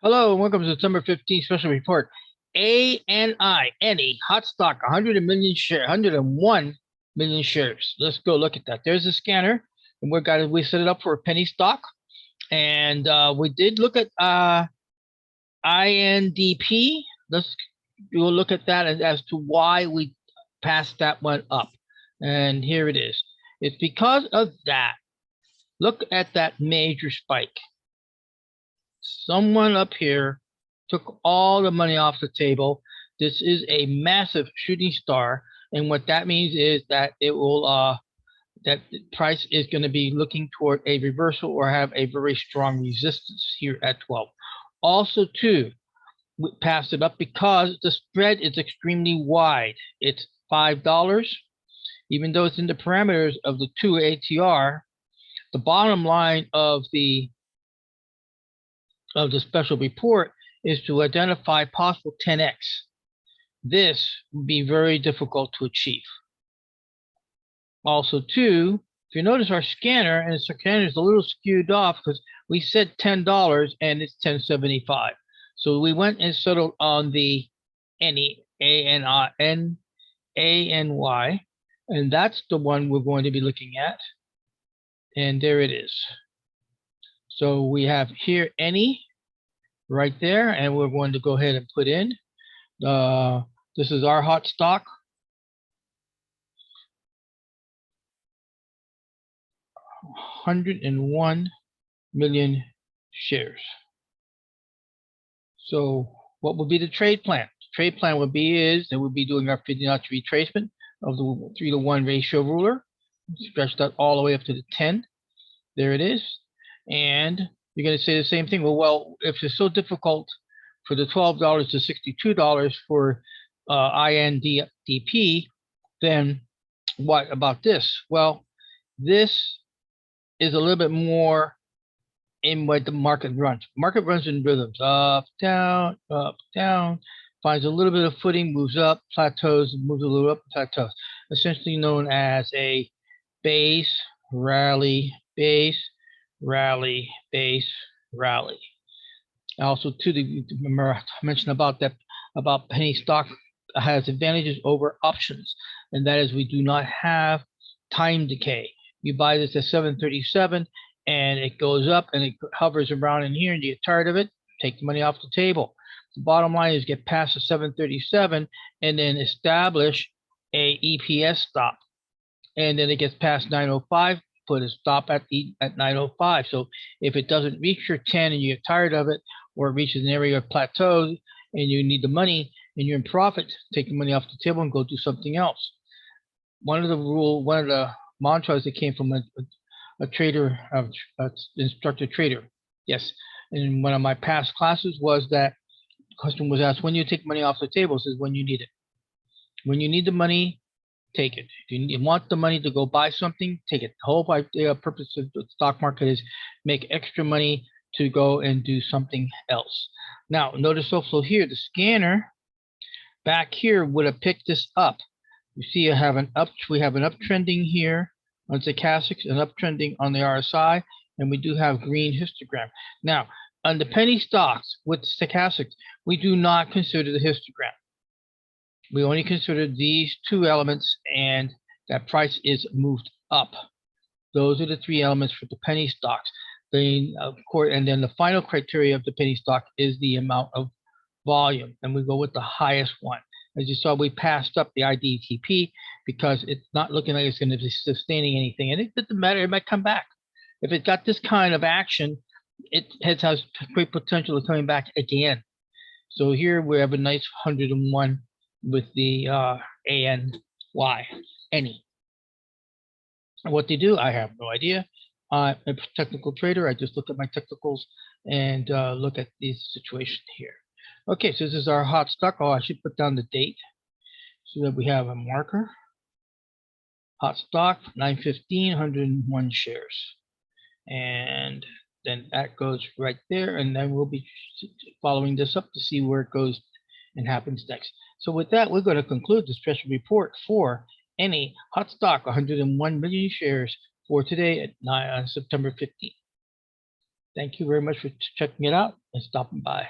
Hello and welcome to the September 15th special report. ANI, hot stock, 100 million share, 101 million shares. Let's go look at that. There's a scanner, and we set it up for a penny stock, and we did look at INDP. We'll look at that as to why we passed that one up, and here it is. It's because of that. Look at that major spike. Someone up here took all the money off the table. This is a massive shooting star, and what that means is that it will that the price is going to be looking toward a reversal or have a very strong resistance here at 12. Also, too, we passed it up because the spread is extremely wide. It's $5, even though it's in the parameters of the 2 ATR. The bottom line of the special report is to identify possible 10x. This would be very difficult to achieve. Also, too, if you notice our scanner, and the scanner is a little skewed off because we said $10 and it's $10.75. So we went and settled on the ANY, and that's the one we're going to be looking at. And there it is. So we have here any right there, and we're going to go ahead and put in. This is our hot stock. 101 million shares. So what will be the trade plan? The trade plan would be is that we'll be doing our Fibonacci retracement of the 3-to-1 ratio ruler. Stretch that all the way up to the 10. There it is. And you're going to say the same thing. Well, if it's so difficult for the $12 to $62 for INDP, then what about this? Well, this is a little bit more in what the market runs. Market runs in rhythms, up, down, finds a little bit of footing, moves up, plateaus, moves a little up, plateaus. Essentially known as a base, rally, base, rally, base, rally. Also, remember I mentioned about that, about penny stock has advantages over options, and that is we do not have time decay. You buy this at 737 and it goes up and it hovers around in here and you get tired of it, take the money off the table. The bottom line is get past the 737 and then establish a EPS stop. And then it gets past 905, put a stop at 905. So if it doesn't reach your 10 and you get tired of it, or it reaches an area of plateau and you need the money and you're in profit, take the money off the table and go do something else. One of the mantras that came from a trader, instructor trader. Yes. In one of my past classes was that the question was asked, when you take money off the table? It says when you need it. When you need the money, take it. If you want the money to go buy something, take it. The whole purpose of the stock market is make extra money to go and do something else. Now, notice also here, the scanner back here would have picked this up. You see, we have an uptrending here on Stochastic, an uptrending on the RSI, and we do have green histogram. Now, on the penny stocks with Stochastic, we do not consider the histogram. We only consider these two elements, and that price is moved up. Those are the three elements for the penny stocks. Of course, and then the final criteria of the penny stock is the amount of volume, and we go with the highest one. As you saw, we passed up the IDTP because it's not looking like it's going to be sustaining anything, and it doesn't matter. It might come back. If it got this kind of action, it has great potential of coming back again. So here we have a nice 101 with the ANY. What they do, I have no idea. I'm a technical trader. I just look at my technicals and look at this situation here. Okay, so this is our hot stock. Oh, I should put down the date so that we have a marker. Hot stock, 9/15, 101 shares. And then that goes right there. And then we'll be following this up to see where it goes and happens next. So with that, we're going to conclude the special report for any hot stock, 101 million shares for today at September 15th. Thank you very much for checking it out and stopping by.